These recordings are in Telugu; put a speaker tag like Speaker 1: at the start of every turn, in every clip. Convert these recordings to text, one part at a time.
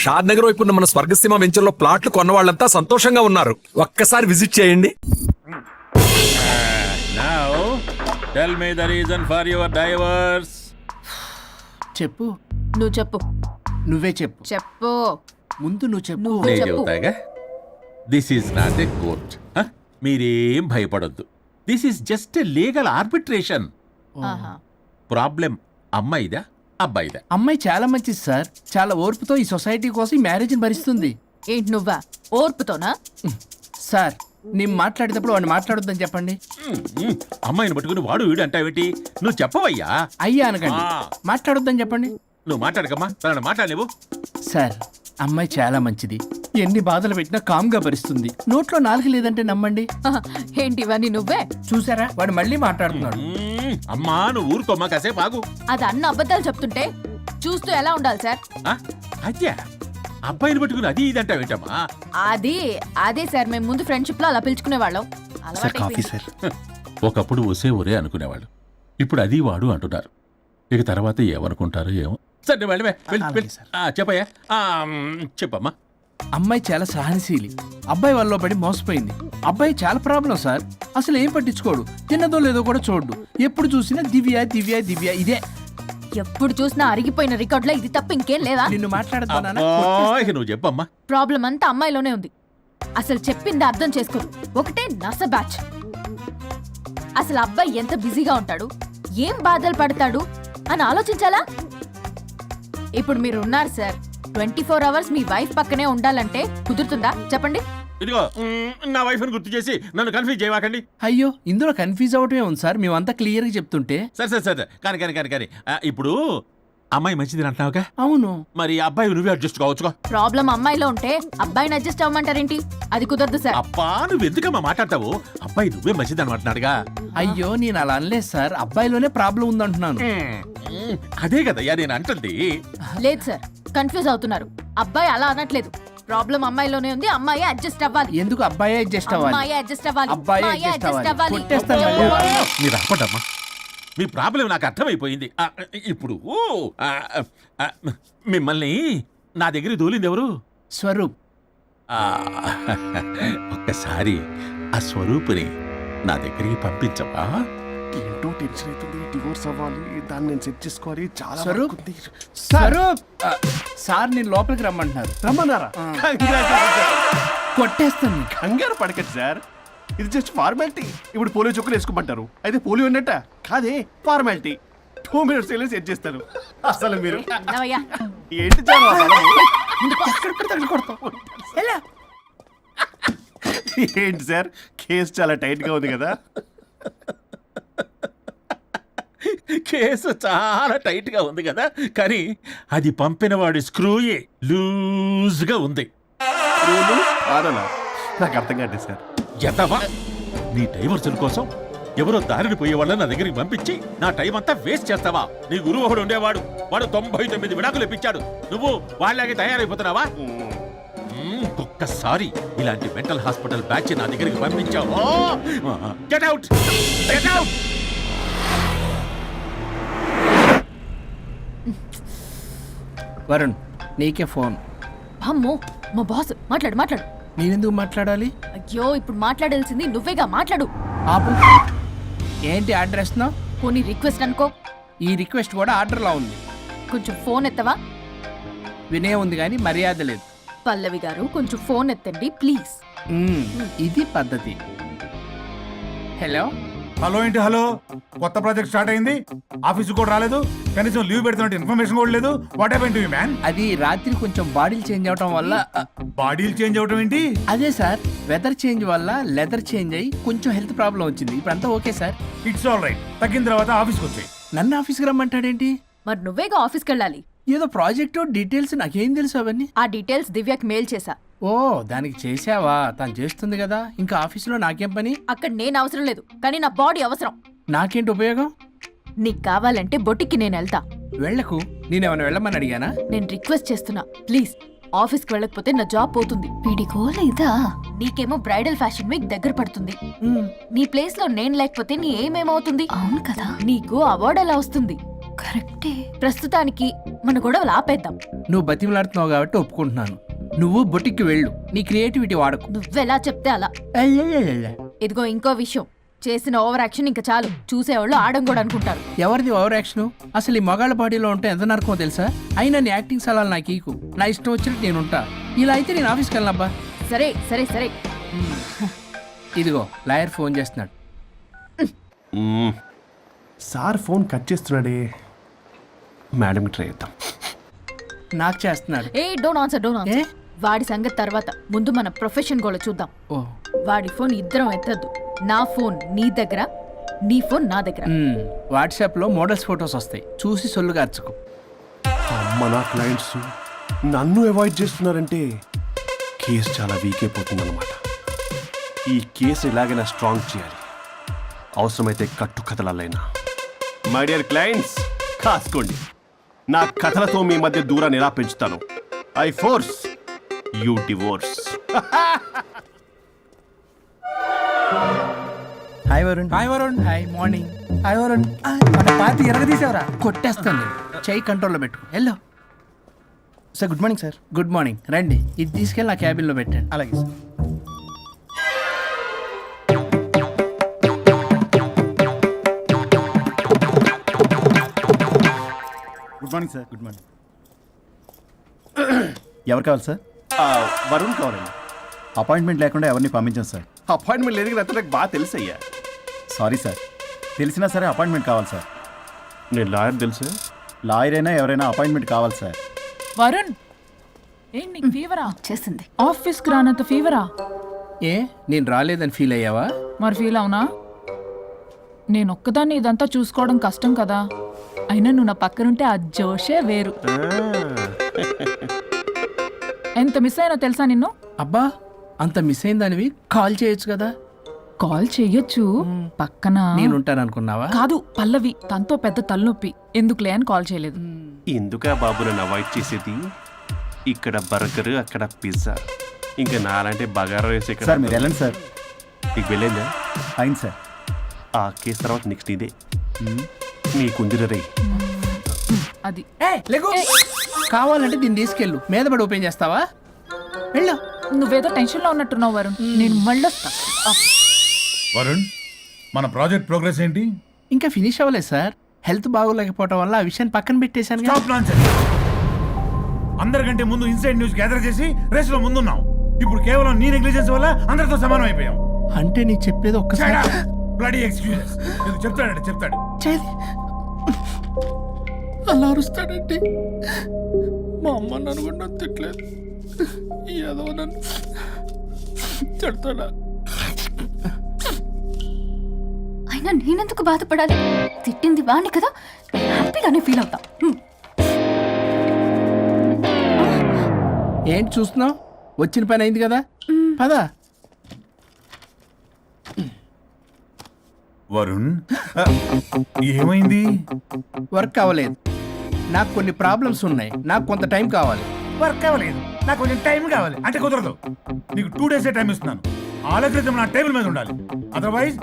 Speaker 1: షాద్ నగర్ వైపు ఉన్న మన స్వర్గసీమ వెంచర్లో ప్లాట్లు కొన్న వాళ్ళంతా సంతోషంగా ఉన్నారు. ఒక్కసారి విజిట్ చేయండి.
Speaker 2: Now, tell me the reason for your divorce.
Speaker 3: చెప్పు.
Speaker 4: నువ్వు చెప్పు.
Speaker 3: నువ్వే చెప్పు.
Speaker 4: చెప్పు.
Speaker 3: ముందు నువ్వు చెప్పు.
Speaker 4: నువ్వు
Speaker 2: నేను
Speaker 4: చెప్పు.
Speaker 2: చెబుతాగా. This is not a court. మీరేం భయపడొద్దు. This is just a legal arbitration.
Speaker 4: ఆహా.
Speaker 2: ప్రాబ్లం అమ్మాయిదా అబ్బాయిదా?
Speaker 3: అమ్మాయి చాలా మంచిది సార్. చాలా ఓర్పుతో ఈ సొసైటీ కోసం ఈ మ్యారేజ్ని భరిస్తుంది.
Speaker 4: ఏంటి నువ్వా ఓర్పుతోనా?
Speaker 3: సార్ నేను మాట్లాడేటప్పుడు వాడిని మాట్లాడొద్దని చెప్పండి.
Speaker 2: అమ్మాయిని పట్టుకుని వాడు వీడు అంటావేంటి? నువ్వు చెప్పవయ్యా.
Speaker 3: అయ్యా అనకండి.
Speaker 2: ఆ.
Speaker 3: మాట్లాడొద్దని చెప్పండి.
Speaker 2: నువ్వు మాట్లాడకమ్మా, తనని మాట్లాడలేవు.
Speaker 3: సార్ అమ్మాయి చాలా మంచిది. ఎన్ని బాధలు పెట్టినా కామ్గా భరిస్తుంది. నోట్లో నాలుగు లేదంటే నమ్మండి.
Speaker 4: ఆహా. ఏంటి ఇవన్నీ నువ్వే?
Speaker 3: చూసారా వాడు మళ్ళీ మాట్లాడుతున్నాడు.
Speaker 2: అమ్మా నువ్వు ఊరుకోమ్మా, కాసేపు ఆగు.
Speaker 4: అది అన్న అబద్ధాలు చెప్తుంటే చూస్తూ ఎలా ఉండాలి సార్?
Speaker 2: అద్యా అబ్బాయిని పట్టుకుని అది ఇది అంటావేంటమ్మా?
Speaker 4: అదే సార్, మేము ముందు ఫ్రెండ్షిప్ లో అలా పిలుచుకునే వాళ్ళం.
Speaker 2: ఒకప్పుడు ఒసే ఒరే అనుకునేవాళ్ళు. ఇప్పుడు అది వాడు అంటున్నారు. ఇక తర్వాత ఏమనుకుంటారో ఏమో. సరే
Speaker 3: అలాగే సార్.
Speaker 2: చెప్పయ్యా. చెప్పమ్మా.
Speaker 3: అమ్మాయి చాలా సహనశీలి. అబ్బాయి వల్ల పడి మోసపోయింది. అబ్బాయి చాలా ప్రాబ్లం సార్. అసలు ఏం పట్టించుకోడు. తిన్నదో లేదో కూడా చూడు. ఎప్పుడు చూసినా దివ్య దివ్య దివ్య ఇదే.
Speaker 4: ఎప్పుడు చూసినా అరిగిపోయిన రికార్డులో ఇది తప్ప ఇంకేం లేదా?
Speaker 3: నిన్ను మాట్లాడతానా?
Speaker 2: ఇక నువ్వు చెప్పమ్మా.
Speaker 4: ప్రాబ్లం అంతా అమ్మాయిలోనే ఉంది. అసలు చెప్పింది అర్థం చేసుకోదు. ఒకటే నస బ్యాచ్. అసలు అబ్బాయి ఎంత బిజీగా ఉంటాడు, ఏం బాధలు పడతాడు అని ఆలోచించాలా? ఇప్పుడు మీరు ఉన్నారు సార్. 24 hours మీ వైఫ్ పక్కనే ఉండాలంటే కుదురుతుందా చెప్పండి?
Speaker 2: ఇదిగో నా వైఫ్ని గుర్తు చేసి నన్ను కన్ఫ్యూజ్ చేయవాకండి.
Speaker 3: అయ్యో ఇందులో కన్ఫ్యూజ్ అవటమే ఉంది సార్. మేమంతా క్లియర్గా చెప్తుంటే.
Speaker 2: సరే కానీ ఇప్పుడు అమ్మాయి మంచిది అంటున్నావుగా?
Speaker 3: అవును.
Speaker 2: మరి అబ్బాయి నువ్వే అడ్జస్ట్ కావచ్చుగా.
Speaker 4: ప్రాబ్లం అమ్మాయిలో ఉంటే అబ్బాయిని అడ్జస్ట్ అవ్వమంటారేంటి? అది కుదరదు సార్.
Speaker 2: అబ్బా నువ్వు ఎందుకమ్మా మాట్లాడతావు? అబ్బాయి నువ్వే మంచిది అనమాటున్నాడుగా.
Speaker 3: అయ్యో నేను అలా అనలేదు సార్. అబ్బాయిలోనే ప్రాబ్లం ఉందంటున్నాను.
Speaker 2: అదే కదయ్యా నేను అంటుంది.
Speaker 4: లేదు సార్, కన్ఫ్యూజ్ అవుతున్నారు. అబ్బాయి అలా అనట్లేదు. ప్రాబ్లం అమ్మాయిలోనే ఉంది. అమ్మాయి అడ్జస్ట్ అవ్వాలి.
Speaker 3: ఎందుకు అబ్బాయి అడ్జస్ట్ అవ్వాలి?
Speaker 4: అమ్మాయి అడ్జస్ట్ అవ్వాలి.
Speaker 3: అబ్బాయి
Speaker 4: అమ్మాయి
Speaker 3: adjust
Speaker 4: adjust
Speaker 3: అవ్వాలి.
Speaker 4: అవ్వాలి.
Speaker 3: కొట్టేస్తాను మళ్ళీ.
Speaker 2: మీరు అప్పటమ్మా, మీ ప్రాబ్లం నాకు అర్థమైపోయింది. ఇప్పుడు మిమ్మల్ని నా దగ్గరికి దూలింది ఎవరు?
Speaker 3: స్వరూప్.
Speaker 2: ఒక్కసారి ఆ స్వరూపుని నా దగ్గరికి పంపించవా?
Speaker 5: ఏంటో టెన్షన్ అవుతుంది. డివోర్స్ అవ్వాలి, దాన్ని నేను సెట్ చేసుకోవాలి. చాలా
Speaker 3: స్వరూప్.
Speaker 5: వర్క్ ఉంది.
Speaker 3: స్వరూప్ సార్ నేను లోపలికి రమ్మంటున్నారు.
Speaker 5: రమ్మన్నారా?
Speaker 3: కొట్టేస్తాను.
Speaker 5: కంగారు పడకండి సార్, ఇది జస్ట్ ఫార్మాలిటీ. ఇప్పుడు పోలియో చుక్కలు వేసుకోమంటారు. అయితే పోలియో ఉన్నట్ట కాదే, ఫార్మాలిటీ. 2 minutes సెట్ చేస్తాను. అసలు మీరు
Speaker 4: విన్నావయ్యా?
Speaker 5: ఏంటి చాలా ఏంటి సార్, కేసు చాలా టైట్ గా ఉంది కదా?
Speaker 2: కేసు చాలా టైట్ గా ఉంది కదా, కానీ అది పంపిన వాడి స్క్రూయే లూజ్ గా ఉంది.
Speaker 5: ఆడనా? నాకు అర్థం కాదు సార్.
Speaker 2: ఎంతవా నీ డైవర్సన్ కోసం ఎవరో దారిని పోయేవాళ్ళని నా దగ్గరికి పంపించి నా టైం అంతా వేస్ట్ చేస్తావా? నీ గురువు ఒకడు ఉండేవాడు, వాడు 99 విడాకులు ఇప్పించాడు. నువ్వు వాళ్ళలాగే తయారైపోతున్నావా? ఒక్కసారి ఇలాంటి మెంటల్ హాస్పిటల్ బ్యాచ్ నా దగ్గరికి పంపించావు. Get out, get out.
Speaker 3: Varun నీకే ఫోన్.
Speaker 4: అమ్మో, మా బాస్. మాట్లాడు.
Speaker 3: నేనెందుకు మాట్లాడాలి?
Speaker 4: అయ్యో ఇప్పుడు మాట్లాడాల్సింది నువ్వేగా. మాట్లాడు.
Speaker 3: ఆపు. ఏంటి ఆర్డర్ ఇస్తున్నావు?
Speaker 4: పోనీ రిక్వెస్ట్ అనుకో.
Speaker 3: ఈ రిక్వెస్ట్ కూడా ఆర్డర్లా ఉంది.
Speaker 4: కొంచెం ఫోన్ ఎత్తవా?
Speaker 3: వినే ఉంది కానీ మర్యాద లేదు.
Speaker 4: పల్లవి గారు కొంచెం ఫోన్ ఎత్తండి ప్లీజ్.
Speaker 3: ఇది పద్ధతి. హలో.
Speaker 6: హలో ఏంటి హలో? కొత్త ప్రాజెక్ట్ స్టార్ట్ అయింది, ఆఫీస్ కూడా రాలేదు, కనీసం లీవ్ పెడుతున్నట్టు ఇన్ఫర్మేషన్ కూడా లేదు. What happened to you man?
Speaker 3: అది రాత్రి కొంచెం బాడీలు చేంజ్ అవటం వల్ల.
Speaker 6: బాడీలు చేంజ్ అవటం ఏంటి?
Speaker 3: అదే సార్, వెదర్ చేంజ్ వల్ల లెదర్ చేంజ్ అయ్యి కొంచెం హెల్త్ ప్రాబ్లం వచ్చింది. ఇప్పుడు అంతా okay sir.
Speaker 6: It's all right. తగ్గిన తర్వాత ఆఫీస్కి వచ్చాయి.
Speaker 3: నన్ను ఆఫీస్కి రమ్మంటాడేంటి?
Speaker 4: మరి నువ్వేగా ఆఫీస్కి వెళ్ళాలి.
Speaker 3: ఏదో ప్రాజెక్టు డీటెయిల్స్ నాకేం తెలుసు అవన్నీ.
Speaker 4: ఆ డీటెయిల్స్ దివ్యకి మెయిల్ చేశా.
Speaker 3: ఓ దానికి చేసావా? తను చేస్తుంది కదా, ఇంకా ఆఫీసులో నాకేం పని?
Speaker 4: అక్కడ నేను అవసరం లేదు, కానీ నా బాడీ అవసరం.
Speaker 3: నాకేంటి ఉపయోగం?
Speaker 4: నీకు కావాలంటే బొటిక్కి నేను వెళ్తా.
Speaker 3: వెళ్లకు. నేనేమైనా వెళ్ళమని అడిగానా?
Speaker 4: నేను రిక్వెస్ట్ చేస్తున్నా ప్లీజ్. ఆఫీస్కి వెళ్ళకపోతే నా జాబ్ పోతుంది. వీడి గోల ఇదా? నీకేమో బ్రైడల్ ఫ్యాషన్ వీక్ దగ్గర పడుతుంది. నీ ప్లేస్ లో నేను లేకపోతే నీ ఏమేమవుతుంది? అవును కదా. నీకు అవార్డు ఎలా వస్తుంది? కరెక్టే. ప్రస్తుతానికి మన గొడవలు ఆపేద్దాం.
Speaker 3: నువ్వు బతిమలాడుతున్నావు కాబట్టి ఒప్పుకుంటున్నాను. నువ్వు బొటిక్కి వెళ్ళు, నీ క్రియేటివిటీ వాడకు.
Speaker 4: నువ్వెలా చెప్తే అలా. ఇదిగో ఇంకో విషయం, చేసిన ఓవర్ యాక్షన్ ఇంకా చాలు. చూసేవాళ్ళు ఆడం కూడా అనుకుంటారు.
Speaker 3: ఎవరిది ఓవర్ యాక్షన్? అసలు ఈ మగాళ్ళ బాడీలో ఉంటే ఎంత నరకమో తెలుసా? అయినా నీ యాక్టింగ్ సలాలు నాకు ఈకు. నా ఇష్టం వచ్చినట్టు నేను ఉంటా. ఇలా అయితే నేను ఆఫీస్కి వెళ్ళనబ్బా.
Speaker 4: సరే సరే సరే.
Speaker 3: ఇదిగో లాయర్ ఫోన్ చేస్తున్నాడు.
Speaker 5: సార్ ఫోన్ కట్ చేస్తున్నాడే. మేడంకి ట్రై చేద్దాం.
Speaker 3: నాకు చేస్తున్నాడు.
Speaker 4: ఏ డోంట్ ఆన్సర్, డోంట్
Speaker 3: ఏ?
Speaker 4: ఆన్సర్. వాడి సంగతి తర్వాత, ముందు మన ప్రొఫెషన్ కూడా చూద్దాం.
Speaker 3: ఓ
Speaker 4: వాడి ఫోన్ ఇద్దరం ఎత్తద్దు. నా ఫోన్ నీ దగ్గర, నీ ఫోన్ నా దగ్గర.
Speaker 3: వాట్సాప్లో మోడల్స్ ఫొటోస్ వస్తాయి, చూసి సొల్లుగా అర్చుకో.
Speaker 5: అమ్మ, నా క్లయింట్స్ నన్ను అవాయిడ్ చేస్తున్నారంటే కేసు చాలా వీక్ అయిపోతుంది అనమాట. ఈ కేసు ఎలాగైనా స్ట్రాంగ్ చేయాలి, అవసరమైతే కట్టు కథలైనా. మై డియర్ క్లయింట్స్, కాసుకోండి. నా కథలతో మీ మధ్య దూరాన్ని ఎలా పెంచుతాను. I force you divorce.
Speaker 7: Hi Varun.
Speaker 3: Hi Varun. Hi morning.
Speaker 7: Hi Varun. మన పార్టీ ఎరగదీసావరా?
Speaker 3: కొట్టేస్తాను. చెయ్యి కంట్రోల్లో పెట్టుకో. Hello
Speaker 7: sir, good morning sir.
Speaker 3: Good morning. రండి, ఇది తీసుకెళ్ళి నా క్యాబిన్లో పెట్టండి.
Speaker 7: అలాగే సార్. Good morning sir. Good morning. ఎవరు కావాలి సార్?
Speaker 5: వరుణ్ కావాలండి.
Speaker 7: అపాయింట్మెంట్ లేకుండా ఎవరిని పంపించాను సార్.
Speaker 5: అపాయింట్మెంట్ లేదు కదా, నాకు బాగా తెలుసయ్యా.
Speaker 7: సారీ సార్, తెలిసినా సరే అపాయింట్మెంట్ కావాలి సార్.
Speaker 5: నేను లాయర్ తెలుసు.
Speaker 7: లాయర్ అయినా ఎవరైనా అపాయింట్మెంట్ కావాలి సార్.
Speaker 8: వరుణ్, ఏంటి నీకు ఫీవరా?
Speaker 4: చేసింది.
Speaker 8: ఆఫీస్కి రానంత ఫీవరా?
Speaker 3: ఏ నేను రాలేదని ఫీల్ అయ్యావా?
Speaker 8: మరి ఫీల్ అవునా? నేను ఒక్కదాన్ని ఇదంతా చూసుకోవడం కష్టం కదా. అయినా నువ్వు నా పక్కనుంటే ఆ జోషే వేరు. ఎంత మిస్ అయినా తెలుసా నిన్ను?
Speaker 3: అబ్బా, అంత మిస్ అయిందానివి కాల్ చేయొచ్చు కదా.
Speaker 8: కాల్ చెయ్యొచ్చు, పక్కన
Speaker 3: నేనుంటాను అనుకున్నావా?
Speaker 8: కాదు, పల్లవి తనతో పెద్ద తలనొప్పి, ఎందుకులే అని కాల్ చేయలేదు.
Speaker 5: ఎందుకా బాబు నన్ను అవాయిడ్ చేసేది? ఇక్కడ బర్గర్, అక్కడ పిజ్జా, ఇంకా నాలంటే బగారా వేసి
Speaker 7: సార్ మీరు వెళ్ళండి సార్.
Speaker 5: నీకు వెళ్ళిందా?
Speaker 7: అయింది సార్.
Speaker 5: ఆ కేసు తర్వాత నెక్స్ట్ ఇదే నీకుందిర రే.
Speaker 8: అది
Speaker 3: లేకు. కావాలంటే దీన్ని తీసుకెళ్ళు, మీద పడి ఓపెన్ చేస్తావా? వెళ్ళు.
Speaker 8: నువ్వేదో టెన్షన్లో ఉన్నట్టున్నావు వరుణ్, నేను మళ్ళొస్తా.
Speaker 6: వరుణ్, మన ప్రాజెక్ట్ ప్రోగ్రెస్ ఏంటి?
Speaker 3: ఇంకా ఫినిష్ అవ్వలేదు సార్. హెల్త్ బాగోలేకపోవడం వల్ల ఆ విషయాన్ని పక్కన పెట్టేశాను.
Speaker 6: Stop nonsense. అందరికంటే ముందు ఇన్సైడ్ న్యూస్ గ్యాదర్ చేసి రేస్ లో ముందున్నాం. ఇప్పుడు కేవలం నీ నెగ్లిజెన్స్ వల్ల అందరితో సమానం అయిపోయాం.
Speaker 3: అంటే నీకు చెప్పేది ఒక్కసారి.
Speaker 6: Bloody excuses. నీకు చెప్తాడు.
Speaker 3: చేది అలా అరుస్తాడండి. మా అమ్మ నన్ను కూడా నన్ను తిట్టలేదు, ఏదో నన్ను తిడతాడా?
Speaker 4: అయినా నేనెందుకు బాధపడాలి? తిట్టింది వాణ్ణి కదా, హ్యాపీగానే ఫీల్ అవుతా.
Speaker 3: ఏంటి చూస్తున్నావు? వచ్చిన పని అయింది కదా, పదా.
Speaker 6: వరుణ్, ఏమైంది?
Speaker 3: వర్క్ అవ్వలేదు. నాకు కొన్ని ప్రాబ్లమ్స్ ఉన్నాయి, నాకు కొంత టైం కావాలి.
Speaker 6: వర్క్ అవ్వలేదు, నాకు కొంచెం టైం కావాలి అంటే కుదరదు. నీకు 2 days టైం ఇస్తున్నాను. ఆలోచించడం నా టేబుల్ మీద ఉండాలి. అదర్వైజ్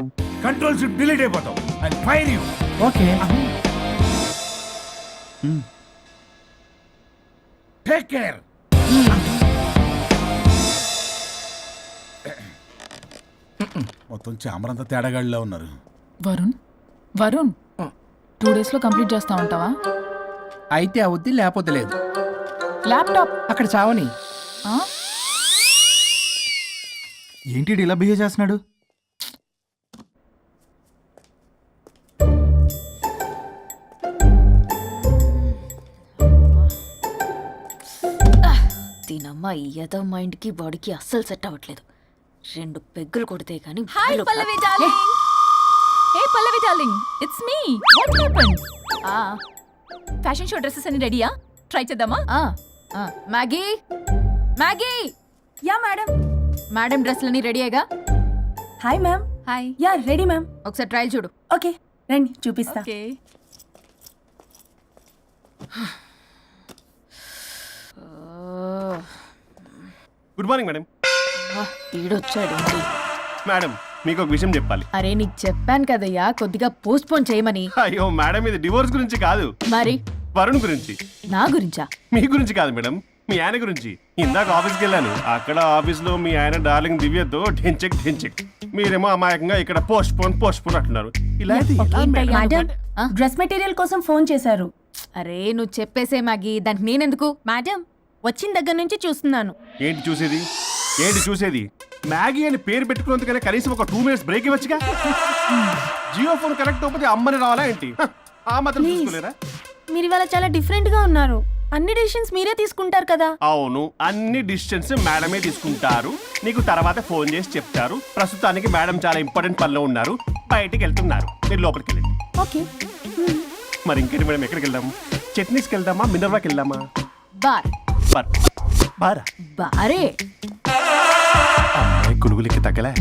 Speaker 6: కంట్రోల్ షిప్ డిలీట్ అయిపోతావు. I fire you.
Speaker 3: Okay.
Speaker 6: Take care. మొత్తం చామరంతా తేడాగాడిలా ఉన్నారు.
Speaker 8: వరుణ్ 2 days లో కంప్లీట్ చేస్తా ఉంటావా?
Speaker 3: అయితే అవుద్ది, లేకపోతే లేదు.
Speaker 8: ల్యాప్టాప్
Speaker 3: అక్కడ చావని.
Speaker 7: ఏంటి ఇలా బిహేవ్ చేస్తున్నాడు?
Speaker 4: దీనమ్మ ఈ ఏదో మైండ్కి బాడీకి అస్సలు సెట్ అవ్వట్లేదు. 2 పెగ్గులు కొడితే కానీ.
Speaker 8: Hi Pallavi darling. Hey Pallavi darling, it's me. What happened? Fashion show dresses అన్ని రెడీయా? ట్రై చేద్దామా?
Speaker 4: Maggie, Maggie.
Speaker 9: Ya madam.
Speaker 4: Madam డ్రెస్లన్నీ రెడీ అయ్యగా?
Speaker 9: Hi ma'am.
Speaker 8: Hi.
Speaker 9: Ya ready ma'am.
Speaker 4: ఒకసారి ట్రయల్ చూడు.
Speaker 9: ఓకే రండి చూపిస్తా.
Speaker 8: ఓకే.
Speaker 5: Good morning madam.
Speaker 4: ఈడొచ్చాడు.
Speaker 5: మేడం మీకు ఒక విషయం చెప్పాలి.
Speaker 4: అరే నీకు చెప్పాను కదయ్యా కొద్దిగా పోస్ట్ పోన్ చేయమని.
Speaker 5: అయ్యో మేడం, ఇది డివోర్స్ గురించి కాదు,
Speaker 4: మరి
Speaker 5: వరుణ్ గురించి.
Speaker 4: నా గురించా?
Speaker 5: మీ గురించి కాదు మేడం, మీ ఆయన గురించి. ఇందాక ఆఫీస్కి వెళ్ళాను, అక్కడ ఆఫీస్లో మీ ఆయన డార్లింగ్ దివ్యతో ఢెంచెక్ ఢెంచెక్, మీరేమో అమాయకంగా ఇక్కడ పోస్ట్ పోన్ అంటున్నారు. ఇలా అయితే ఎలా మేడం?
Speaker 9: మేడం డ్రెస్ మెటీరియల్ కోసం ఫోన్ చేశారు.
Speaker 4: అరే నువ్వు చెప్పేసే మ్యాగీ, దానికి నేనెందుకు?
Speaker 9: మేడం వచ్చిన దగ్గర నుంచి చూస్తున్నాను.
Speaker 5: ఏంటి చూసేది? మ్యాగీ అని పేరు పెట్టుకున్నందుకనే కనీసం ఒక 2 minutes బ్రేక్ ఇవ్వచ్చుగా. జియో ఫోన్ కనెక్ట్ అవ్వకపోతే అమ్మని రావాలా ఏంటి? ఆ మాత్రం చూసుకోలేరా?
Speaker 9: మీరు ఇవాళ చాలా డిఫరెంట్ గా ఉన్నారు. అన్ని డిసిషన్స్ మీరే తీసుకుంటారు కదా.
Speaker 5: అవును, అన్ని డిసిషన్స్ మేడమే తీసుకుంటారు. నీకు తర్వాత ఫోన్ చేసి చెప్తారు. ప్రస్తుతానికి మేడం చాలా ఇంపార్టెంట్ పనిలో ఉన్నారు, బయటికి వెళ్తున్నారు. మీరు లోపలికి వెళ్ళండి.
Speaker 9: ఓకే.
Speaker 5: మరి ఇంకేంటి మేడం, ఎక్కడికి వెళ్దాం? చట్నీస్కి వెళ్దామా, మినర్వాకి వెళ్దామా?
Speaker 4: బార్.
Speaker 5: బారా?
Speaker 4: బారే.
Speaker 5: అమ్మాయి కొలుగులకి తగ్గలే.